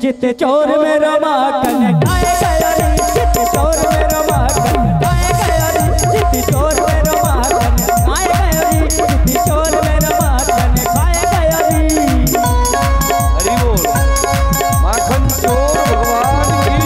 चित चोर मेरा माखन खाए गया रे, चित चोर मेरा माखन खाए गया रे, चित चोर मेरा माखन खाए गया रे, चित चोर मेरा माखन खाए गया रे। हरि बोल। माखन चोर भगवान की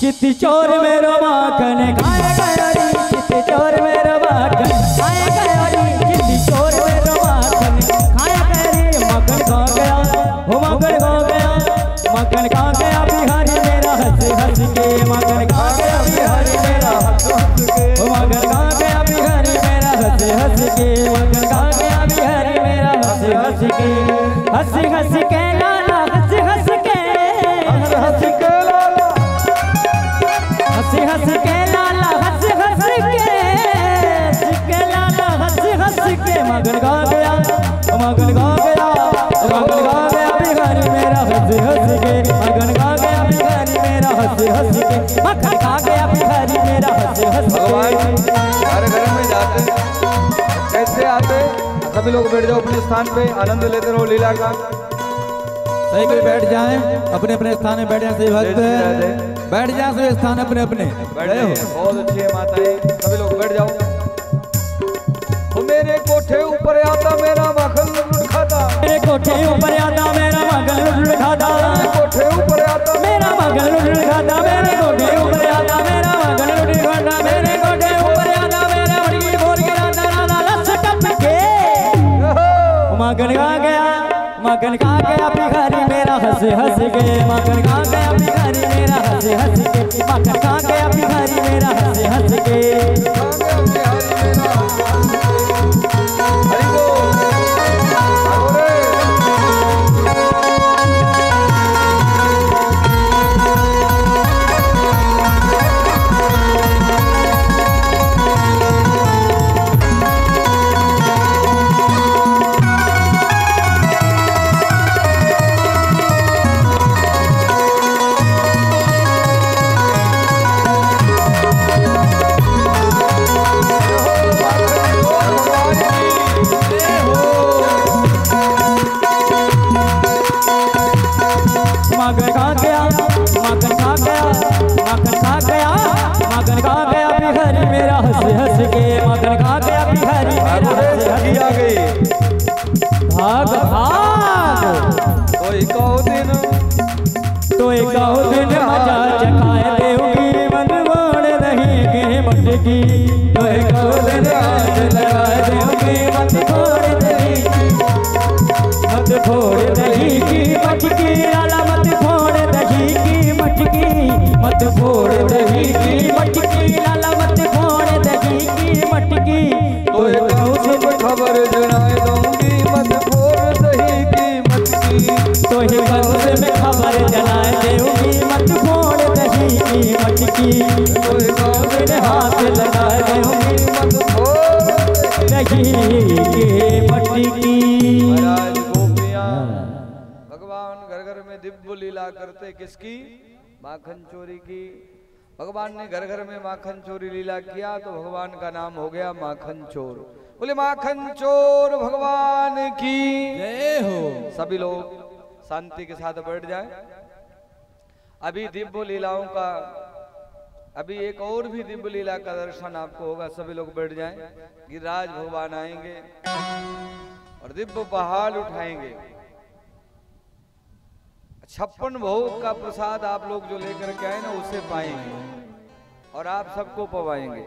चित चोर मेरा माखन खाए गया रे, चित चोर मेरा माखन खाए गया रे, चित चोर मेरा माखन खाए गया रे। मक्खन खा गया, हो मक्खन खा गया, मक्खन खा गया बिहारी मेरा हंस हंस के, मक्खन खा गया बिहारी मेरा हंस हंस के, हो मक्खन खा गया बिहारी मेरा हंस हंस के, मक्खन खा गया बिहारी मेरा हंस हंस के, हंस हंस के लाला हंस हंस के, हंस हंस के लाला हंस हंस के लाला हंस हंस के लाला हंस हंस के। मगन गा गया, मगन गा गया, मगन गा गया बिहारी मेरा हंस हंस के, मगन गा गया बिहारी मेरा हंस हंस के, मगन गा गया बिहारी मेरा हंस हंस के। भगवान हर घर में जाते कैसे आते? सभी लोग बैठ जाओ अपने स्थान पे, आनंद लेते रहो लीला का। सही कोई बैठ जाए अपने अपने स्थान में, बैठ जाए सही भक्त बैठ जाए सही स्थान अपने अपने बैठे हो। बहुत अच्छी है माताएं, सभी लोग बैठ जाओ। वो मेरे कोठे ऊपर आता मेरा माखन लुट खाता, मेरे कोठे ऊपर आता मेरा माखन लुट खाता, कोठे ऊपर आता मेरा माखन लुट खाता, मेरे कोठे ऊपर आता मेरा माखन लुट खाता, मेरे कोठे ऊपर आता मेरा बड़ी बोल के आता लाला लस टप के। माखन खा गया, माखन खा गया बिहारी मेरा हंस हंस के, माखन खा गया बिहारी मेरा हंस हंस के, माखन खा गया बिहारी मेरा हंस हंस के। हरि बोल। माखन खा गया, माखन खा गया, माखन खा गया, माखन खा गया बिहारी मेरा हंस हंस के, माखन खा गया बिहारी मेरा हंस हंस के। आ गई भाग भाग कोई कहो दिन मजा चखाए देऊंगी, मन मोड़ नहीं के मटकी, कोई कहो दिन आज लगाए देऊंगी, मत फोड़ दही मत फोड़ दही की मटकी, लाला मत फोड़ दही की मटकी, मत फोड़ दही की मटकी, लाला मत फोड़ दही की मटकी। तो सब खबर जनाए दूंगी, मत फोड़ दही की मटकी, तो ही बंद में खबर जलाए देऊंगी, मत फोड़ दही की मटकी, तो मेरे हाथ लगा देऊंगी, मत फोड़ दही की मटकी। महाराज गोपियां भगवान घर घर में दिव्य लीला करते किसकी? माखन चोरी की। भगवान ने घर घर में माखन चोरी लीला किया तो भगवान का नाम हो गया माखन चोर। बोले माखन चोर भगवान की जय हो। सभी लोग शांति के साथ बैठ जाए। अभी दिव्य लीलाओं का, अभी एक और भी दिव्य लीला का दर्शन आपको होगा। सभी लोग बैठ जाएं। गिरिराज भगवान आएंगे और दिव्य पहाड़ उठाएंगे। 56 भोग का प्रसाद आप लोग जो लेकर के आए ना उसे पाएंगे और आप सबको पवाएंगे।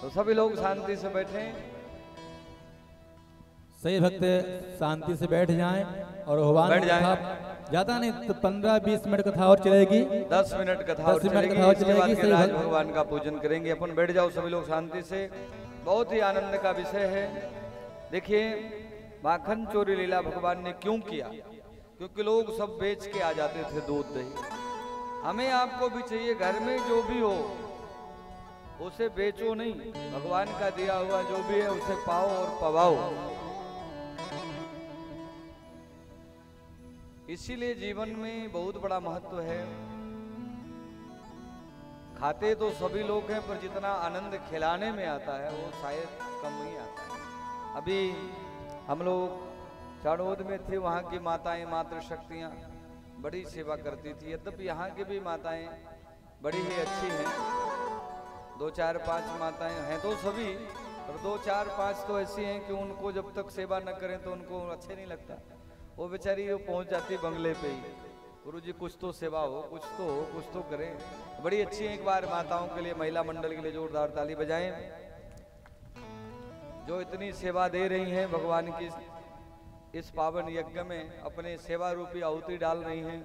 तो सभी लोग शांति से बैठें। सही भक्त शांति से बैठ जाएं और भगवान बैठ जाएं। ज्यादा नहीं तो 15-20 मिनट कथा और चलेगी। 10 मिनट कथा और 10 मिनट चलेगी। कथा और इसके बाद चलेगी। सही गिरिराज भक्त भगवान का पूजन करेंगे। अपन बैठ जाओ सभी लोग शांति से। बहुत ही आनंद का विषय है। देखिए माखन चोरी लीला भगवान ने क्यों किया? क्योंकि लोग सब बेच के आ जाते थे दूध दही। हमें आपको भी चाहिए, घर में जो भी हो उसे बेचो नहीं, भगवान का दिया हुआ जो भी है उसे पाओ और पवाओ। इसीलिए जीवन में बहुत बड़ा महत्व है। खाते तो सभी लोग हैं पर जितना आनंद खिलाने में आता है वो शायद कम नहीं आता है। अभी हम लोग चाणोद में थे, वहाँ की माताएं मातृशक्तियाँ बड़ी सेवा करती थी। यद्यपि यहाँ की भी माताएं बड़ी ही अच्छी हैं, 2, 4, 5 माताएं हैं तो सभी, और 2, 4, 5 तो ऐसी हैं कि उनको जब तक सेवा न करें तो उनको अच्छे नहीं लगता। वो बेचारी वो पहुँच जाती बंगले पे ही, गुरुजी कुछ तो सेवा हो, कुछ तो हो, कुछ तो करें। बड़ी अच्छी है। एक बार माताओं के लिए, महिला मंडल के लिए जोरदार ताली बजाएं, जो इतनी सेवा दे रही हैं भगवान की इस पावन यज्ञ में, अपने सेवा रूपी आहुति डाल रही हैं।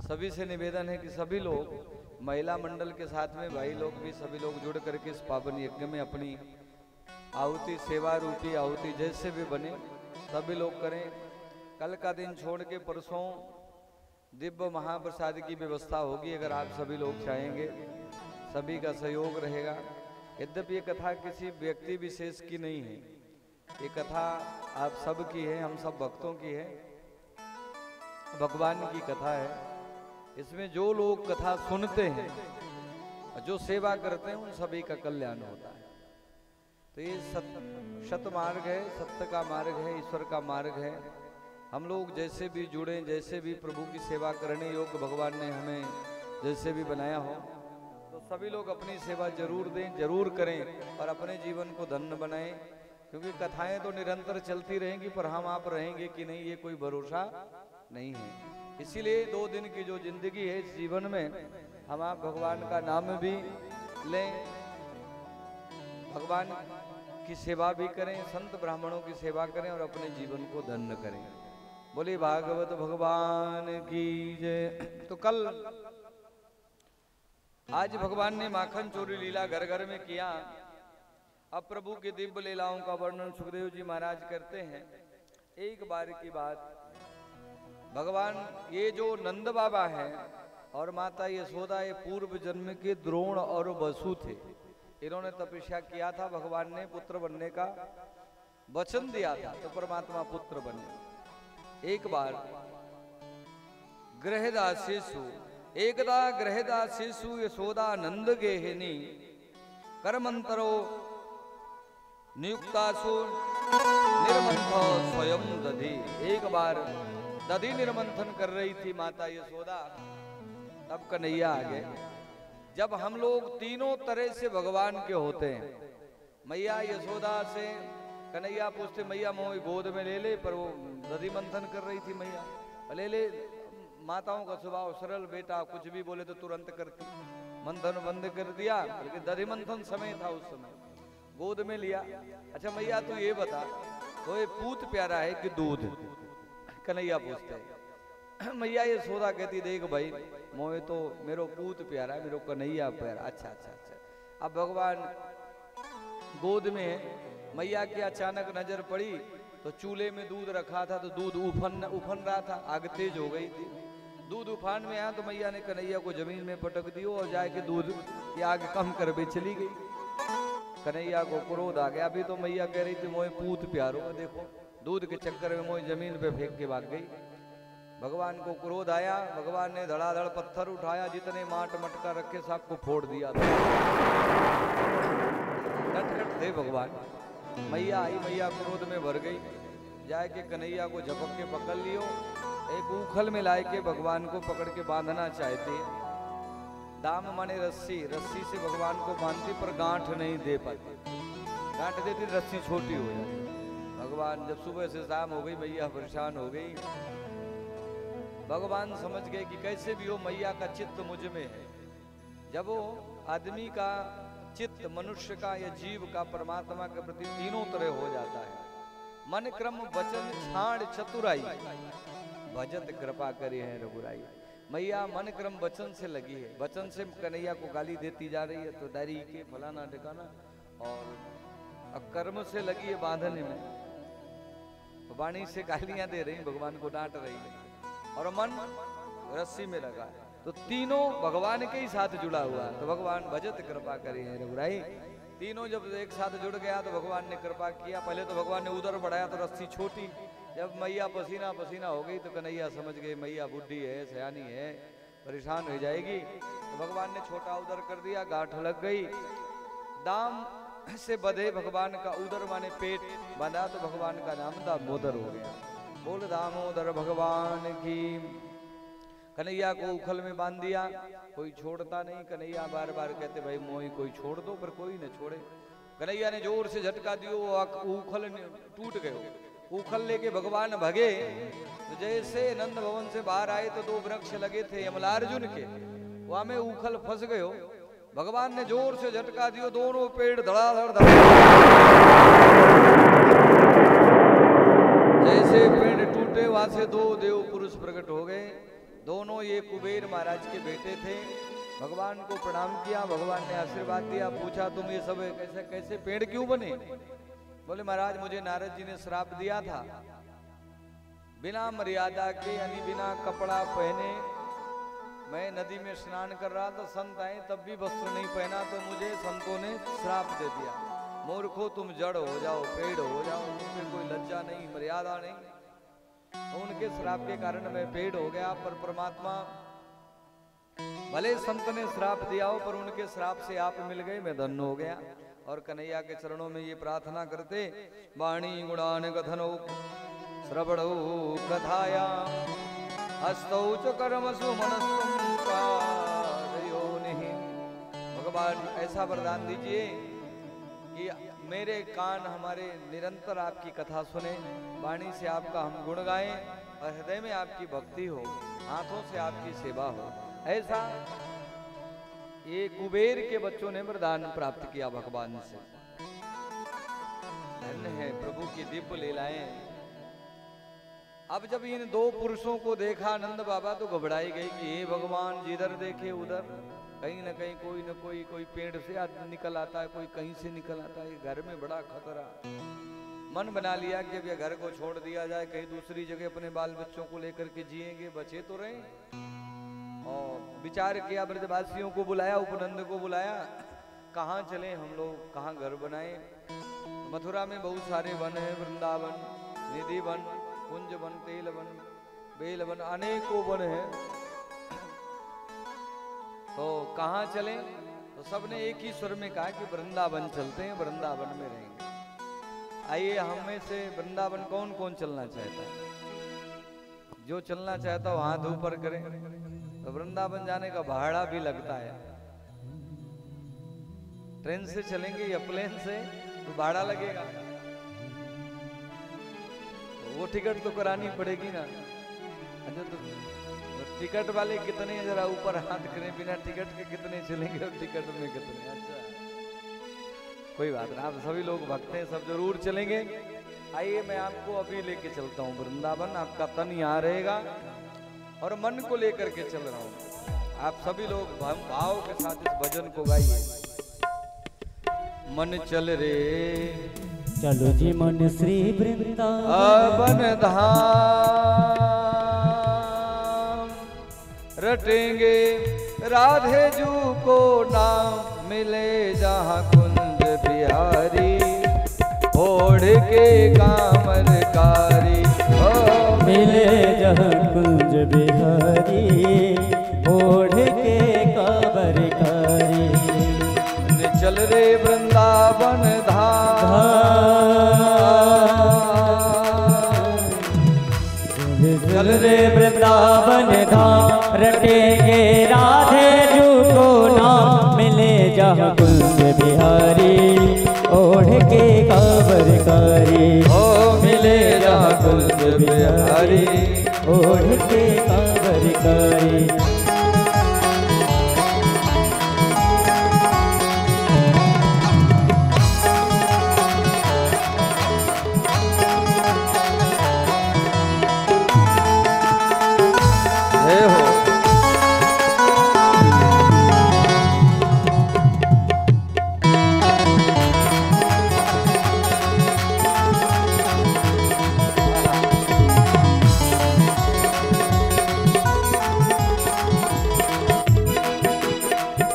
सभी से निवेदन है कि सभी लोग महिला मंडल के साथ में भाई लोग भी सभी लोग जुड़ करके इस पावन यज्ञ में अपनी आहुति, सेवा रूपी आहुति जैसे भी बने सभी लोग करें। कल का दिन छोड़ के परसों दिव्य महाप्रसाद की व्यवस्था होगी। अगर आप सभी लोग चाहेंगे, सभी का सहयोग रहेगा। यद्यपि ये कथा किसी व्यक्ति विशेष की नहीं है, ये कथा आप सब की है, हम सब भक्तों की है, भगवान की कथा है। इसमें जो लोग कथा सुनते हैं, जो सेवा करते हैं, उन सभी का कल्याण होता है। तो ये सत मार्ग है, सत्य का मार्ग है, ईश्वर का मार्ग है। हम लोग जैसे भी जुड़े, जैसे भी प्रभु की सेवा करने योग्य भगवान ने हमें जैसे भी बनाया हो, तो सभी लोग अपनी सेवा जरूर दें, जरूर करें और अपने जीवन को धन्य बनाएं। क्योंकि कथाएं तो निरंतर चलती रहेंगी, पर हम आप रहेंगे कि नहीं ये कोई भरोसा नहीं है। इसीलिए 2 दिन की जो जिंदगी है इस जीवन में, हम आप भगवान का नाम भी लें, भगवान की सेवा भी करें, संत ब्राह्मणों की सेवा करें और अपने जीवन को धन्य करें। बोले भागवत भगवान की जय। तो कल आज भगवान ने माखन चोरी लीला घर घर में किया। अब प्रभु की दिव्य लीलाओं का वर्णन सुखदेव जी महाराज करते हैं। एक बार की बात, भगवान ये जो नंद बाबा हैं और माता यशोदा, ये पूर्व जन्म के द्रोण और वसु थे। इन्होंने तपस्या किया था, भगवान ने पुत्र बनने का वचन दिया था, तो परमात्मा पुत्र बने। एक बार गृहदासेषु, एकदा गृहदासेषु यशोदा नंद गेहिनी कर्मंतरो नियुक्तासु निर्मंथ स्वयं दधि। एक बार दधि निर्मंथन कर रही थी माता यशोदा, तब कन्हैया आ गए। जब हम लोग तीनों तरह से भगवान के होते हैं, मैया यशोदा से कन्हैया पूछते मैया मोह गोद में ले ले, पर वो दधि मंथन कर रही थी मैया, ले ले। माताओं का स्वभाव सरल, बेटा कुछ भी बोले तो तुरंत करती। मंथन बंद कर दिया, बल्कि दधि मंथन समय था उस समय, गोद में लिया। अच्छा मैया तू ये बता, तो ये पूत प्यारा है कि दूध? कन्हैया पूछते हैं। मैया यशोदा कहती देख भाई, मोहे तो मेरो पूत प्यारा, मेरो कन्हैया प्यारा। अच्छा अच्छा अच्छा। अब भगवान गोद में है, मैया की अचानक नजर पड़ी तो चूल्हे में दूध रखा था, तो दूध उफन रहा था, आग तेज हो गई थी। दूध उफान में आया तो मैया ने कन्हैया को जमीन में पटक दियो और जाके दूध की आग कम कर भी चली गई। कन्हैया को क्रोध आ गया। अभी तो मैया कह रही थी मोहे पूत प्यारो, देखो दूध के चक्कर में मोहे जमीन पे फेंक के भाग गई। भगवान को क्रोध आया, भगवान ने धड़ाधड़ पत्थर उठाया, जितने माट मटका रखे सबको फोड़ दिया। नटखट थे भगवान। मैया आई, मैया क्रोध में भर गई, जाए के कन्हैया को झपक के पकड़ लियो, एक उखल में लाए के भगवान को पकड़ के बांधना चाहते। दाम माने रस्सी, रस्सी से भगवान को बांधती पर गांठ नहीं दे पाती, गांठ देती रस्सी छोटी हो जाती। भगवान जब सुबह से शाम हो गई, मैया परेशान हो गई। भगवान समझ गए कि कैसे भी हो मैया का चित्त मुझ में है। जब वो आदमी का चित्त मनुष्य का या जीव का परमात्मा के प्रति तीनों तरह हो जाता है, मन क्रम वचन छाड़ चतुराई, भजत कृपा करे है रघुराई। मैया मन क्रम वचन से लगी है, वचन से कन्हैया को गाली देती जा रही है तो दारी के फलाना ठिकाना, और कर्म से लगी है बांधने में, वाणी से गालियां दे रही, भगवान को डांट रही है, और मन रस्सी में लगा है। तो तीनों भगवान के ही साथ जुड़ा हुआ है। तो भगवान भजत कृपा करे है रघुराई। तीनों जब एक साथ जुड़ गया तो भगवान ने कृपा किया। पहले तो भगवान ने उधर बढ़ाया तो रस्सी छोटी, जब मैया पसीना पसीना हो गई तो कन्हैया समझ गए मैया बुढ़ी है, सयानी है, परेशान हो जाएगी, तो भगवान ने छोटा उधर कर दिया, गांठ लग गई। दाम से बधे भगवान का उदर माने पेट बंधा तो भगवान का नाम दामोदर हो गया। बोल दामोदर भगवान की। कन्हैया को उखल में बांध दिया, कोई छोड़ता नहीं। कन्हैया बार बार कहते भाई मोही कोई छोड़ दो, पर कोई न छोड़े। कन्हैया ने जोर से झटका दियो, उखल टूट गए। उखल लेके भगवान भगे तो जैसे नंद भवन से बाहर आए तो दो वृक्ष लगे थे यमलार्जुन के, वहां में उखल फंस गयो। भगवान ने जोर से झटका दियो, दोनों पेड़ धड़ाधड़ जैसे पेड़ टूटे वहां से दो देव पुरुष प्रकट हो गए। दोनों ये कुबेर महाराज के बेटे थे। भगवान को प्रणाम किया, भगवान ने आशीर्वाद दिया। पूछा तुम ये सब कैसे कैसे पेड़ क्यों बने? बोले महाराज मुझे नारद जी ने श्राप दिया था, बिना मर्यादा के यानी बिना कपड़ा पहने मैं नदी में स्नान कर रहा था, संत आए तब भी वस्त्र नहीं पहना, तो मुझे संतों ने श्राप दे दिया, मूर्खो तुम जड़ हो जाओ, पेड़ हो जाओ, तुम्हें कोई लज्जा नहीं, मर्यादा नहीं। तो उनके श्राप के कारण मैं पेड़ हो गया। पर परमात्मा भले संत ने श्राप दिया हो, पर उनके श्राप से आप मिल गए, मैं धन्य हो गया। और कन्हैया के चरणों में ये प्रार्थना करते, वाणी गुणान कथनो श्रवणो कथाया हस्तौ च कर्मसु मनस्तुं कार्योनिहि। भगवान ऐसा वरदान दीजिए कि मेरे कान हमारे निरंतर आपकी कथा सुने, वाणी से आपका हम गुण गाएं, और हृदय में आपकी भक्ति हो, हाथों से आपकी सेवा हो। ऐसा ये कुबेर के बच्चों ने वरदान प्राप्त किया भगवान से। धन्य है प्रभु की दिव्य लीलाएं। अब जब इन दो पुरुषों को देखा नंद बाबा तो घबराई गई कि हे भगवान, जिधर देखे उधर कहीं न कहीं कोई पेड़ से निकल आता है, कोई कहीं से निकल आता है, घर में बड़ा खतरा। मन बना लिया कि अब ये घर को छोड़ दिया जाए, कहीं दूसरी जगह अपने बाल बच्चों को लेकर के जिएंगे, बचे तो रहे। और विचार किया, ब्रजवासियों को बुलाया, उपनंद को बुलाया, कहाँ चले हम लोग, कहाँ घर बनाए। मथुरा में बहुत सारे वन है, वृंदावन, निधि वन, कुंज वन, तेल वन, बेल वन, अनेकों वन है। तो कहाँ चले? तो सबने एक ही स्वर में कहा कि वृंदावन चलते हैं, वृंदावन में रहेंगे। आइए हम में से वृंदावन कौन कौन चलना चाहता है? जो चलना चाहता हो हाथ ऊपर करें। तो वृंदावन जाने का भाड़ा भी लगता है। ट्रेन से चलेंगे या प्लेन से तो भाड़ा लगेगा, तो वो टिकट तो करानी पड़ेगी ना। अच्छा तो टिकट वाले कितने, जरा ऊपर हाथ करें, बिना टिकट के कितने चलेंगे और टिकट में कितने? अच्छा कोई बात नहीं, आप सभी लोग भक्त हैं, सब जरूर चलेंगे। आइए मैं आपको अभी लेके चलता हूँ वृंदावन। आपका तन यहाँ रहेगा और मन को लेकर के चल रहा हूँ। आप सभी लोग भाव के साथ इस भजन को गाइए। मन चल रे चलो जी मन श्री वृंदावन धाम, रटेंगे राधे जू को नाम, मिले जहाँ कुंज बिहारी, ओढ़ के कामरकारी। मिले जहाँ कुंज बिहारी, ओढ़ के कामरकारी। चल रे वृंदावन धाम, जहाँ कुंज बिहारी ओढ़ के कांवर कारी। ओ मिले जहाँ कुंज बिहारी ओढ़ के कांवर कारी।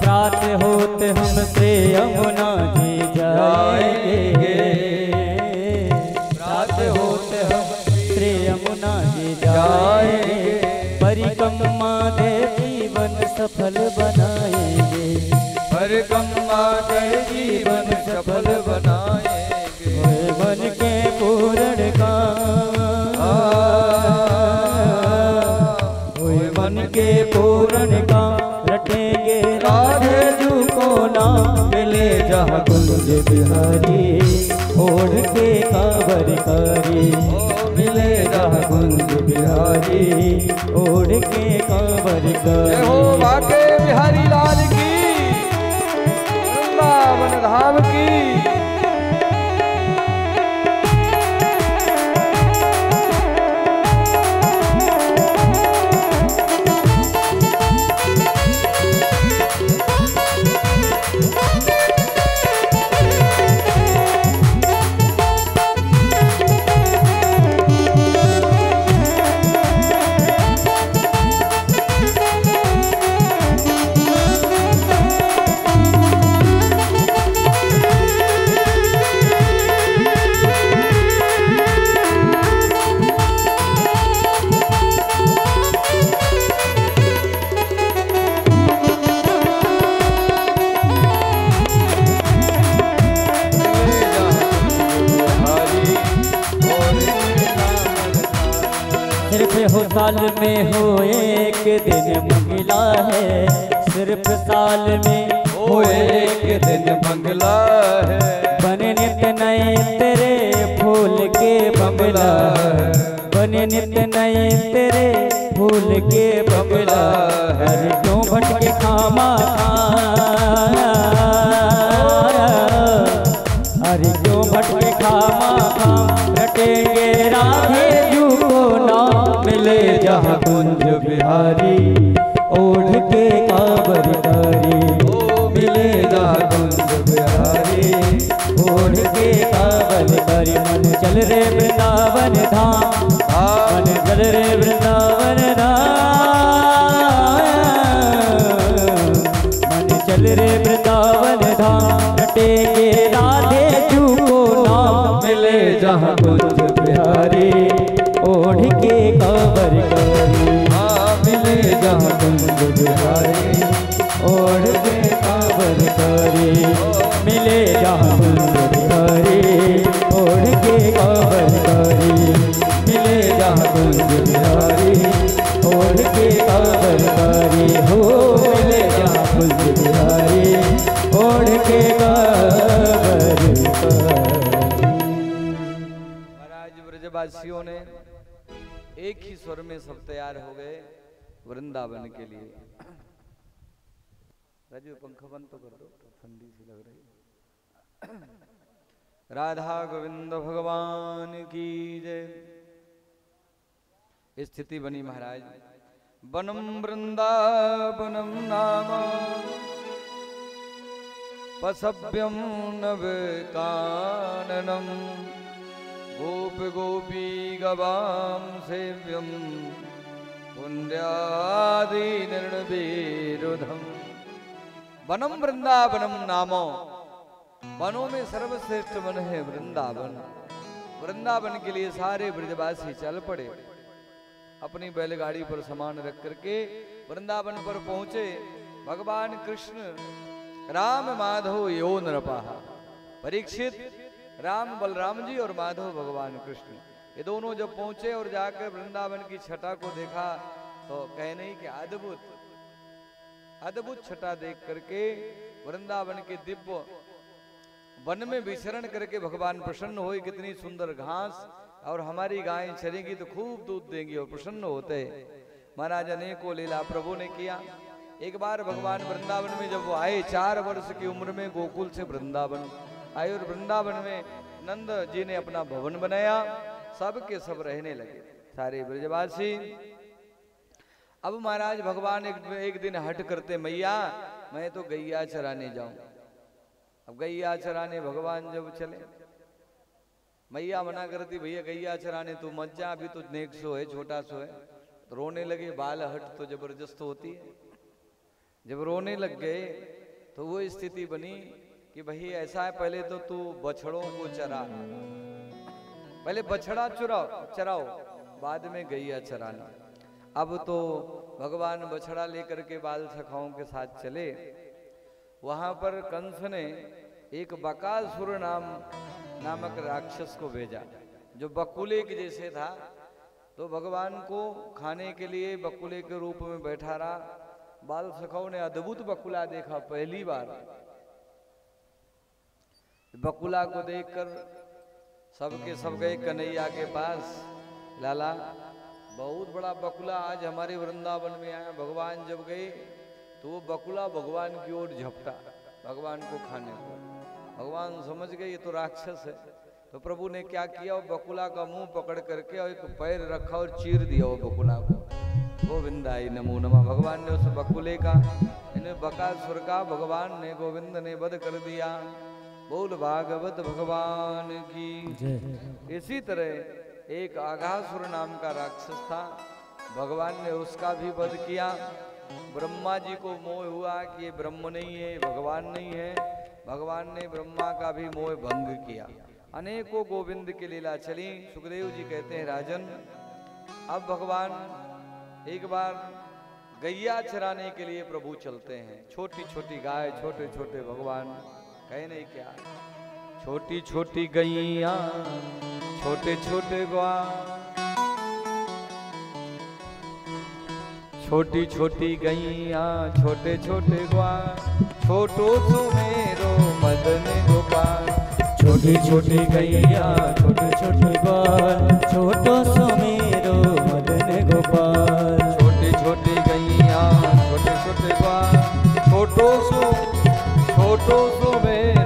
रात होते हमसे यमुना जी जाएंगे। रात होते हमसे यमुना जी जाएंगे। परिक्रमा दे जीवन सफल बनाएंगे। परिक्रमा दे जीवन सफल बनाएंगे। मन के पूर्ण का मन के पूर्ण का रटेंगे राधे जू को नाम मिले जहाँ कुंज बिहारी ओढ़ के कांवर कारी। मिले जहाँ कुंज बिहारी ओढ़ के कांवर कारी। हो बाके बिहारी लाल की वृंदावन धाम की। सिर्फ हो साल में हो एक दिन मंगला है। सिर्फ साल में हो एक दिन मंगला है। बने नित नए तेरे फूल के बंगला है। बने नित नए तेरे फूल के बंगला है। अरे क्यों भटके खामा अरे क्यों भटके खामा खाम रटेंगे राधे जू को नाम मिले जहाँ कुंज बिहारी ओढ़ के कांवर कारी। मिले जहाँ कुंज बिहारी ओढ़ के कांवर कारी। मन चल रे वृंदावन धाम मन चल रे वृंदावन धाम। मन चल रे वृंदावन धाम रटेंगे राधे जू को नाम मिले जहाँ कुंज बिहारी ओढ़ के कांवर कारी। मिले जहाँ कुंज बिहारी ओढ़ के कांवर कारी। मिले जहाँ कुंज बिहारी ओढ़ के कांवर कारी। मिले जहाँ कुंज बिहारी ओढ़ के कांवर कारी। हो मिले जहाँ कुंज बिहारी ओढ़ के कांवर कारी। महाराज ब्रजवासियों ने एक ही स्वर में सब तैयार हो गए वृंदावन के लिए। राजू पंखा बंद तो कर दो, ठंडी सी लग रही। राधा गोविंद भगवान की जय। स्थिति बनी महाराज। वनम वृंदावनम नाम पसभ्यम नव काननम गोप गोपी गवाम सेव्यम पुण्यादि निर्णवेरुधम। वनम वृंदावनम नामो। वनों में सर्वश्रेष्ठ वन है वृंदावन। वृंदावन के लिए सारे ब्रजवासी चल पड़े। अपनी बैलगाड़ी पर सामान रख करके वृंदावन पर पहुंचे। भगवान कृष्ण राम माधव यो नरपाहा। परीक्षित राम बलराम जी और माधव भगवान कृष्ण ये दोनों जब पहुंचे और जाकर वृंदावन की छटा को देखा तो कह नहीं कि अद्भुत। अद्भुत छटा देख करके वृंदावन के दिव्य वन में विचरण करके भगवान प्रसन्न हो। कितनी सुंदर घास और हमारी गायें चरेंगी तो खूब दूध देंगी और प्रसन्न होते। महाराज अनेकों लीला प्रभु ने किया। एक बार भगवान वृंदावन में जब वो आए 4 वर्ष की उम्र में गोकुल से वृंदावन आए और वृंदावन में नंद जी ने अपना भवन बनाया, सब के सब रहने लगे सारे ब्रजवासी। अब महाराज भगवान एक दिन हट करते, मैया मैं तो गैया चराने जाऊं। अब गैया चराने भगवान जब चले, मैया मना करती, भैया गैया चराने तू मत जा, अभी तो नेक सो है, छोटा सो है। तो रोने लगे। बाल हट तो जबरदस्त होती है। जब रोने लग गए तो वो स्थिति बनी कि भाई ऐसा है, पहले तो तू बछड़ों को चरा, पहले बछड़ा चराओ, बाद में गैया चराना। अब तो भगवान बछड़ा लेकर के बाल सखाओं के साथ चले। वहां पर कंस ने एक बकासुर नामक राक्षस को भेजा, जो बकुले के जैसे था। तो भगवान को खाने के लिए बकुले के रूप में बैठा रहा। बाल सखाओं ने अद्भुत बकुला देखा पहली बार। बकुला को देखकर सबके सब गए कन्हैया के पास, लाला बहुत बड़ा बकुला आज हमारे वृंदावन में आया। भगवान जब गए तो वो बकुला भगवान की ओर झपटा, भगवान को खाने को। भगवान समझ गए ये तो राक्षस है। तो प्रभु ने क्या किया, वो बकुला का मुंह पकड़ करके और एक पैर रखा और चीर दिया वो बकुला को। गोविंदाय नमो नमः। भगवान ने उस बकुले का, इन्हें बकासुर का भगवान ने, गोविंद ने वध कर दिया। बोल भागवत भगवान की। इसी तरह एक आघासुर नाम का राक्षस था, भगवान ने उसका भी वध किया। ब्रह्मा जी को मोह हुआ कि ये ब्रह्म नहीं है, भगवान नहीं है। भगवान ने ब्रह्मा का भी मोह भंग किया। अनेकों गोविंद की लीला चली। सुखदेव जी कहते हैं, राजन अब भगवान एक बार गैया चराने के लिए प्रभु चलते हैं। छोटी छोटी गाय, छोटे छोटे भगवान कहे नहीं क्या, छोटी छोटी गैया, छोटे छोटे ग्वाल, छोटी छोटी गैया, छोटे छोटे ग्वाल, छोटो सुमेरो मदन गोपाल। छोटी छोटी गैया, छोटे छोटे ग्वाल, छोटो सुमेरो मदन गोपाल। छोटी छोटी गैया, छोटे छोटे ग्वाल, छोटो सुमेरो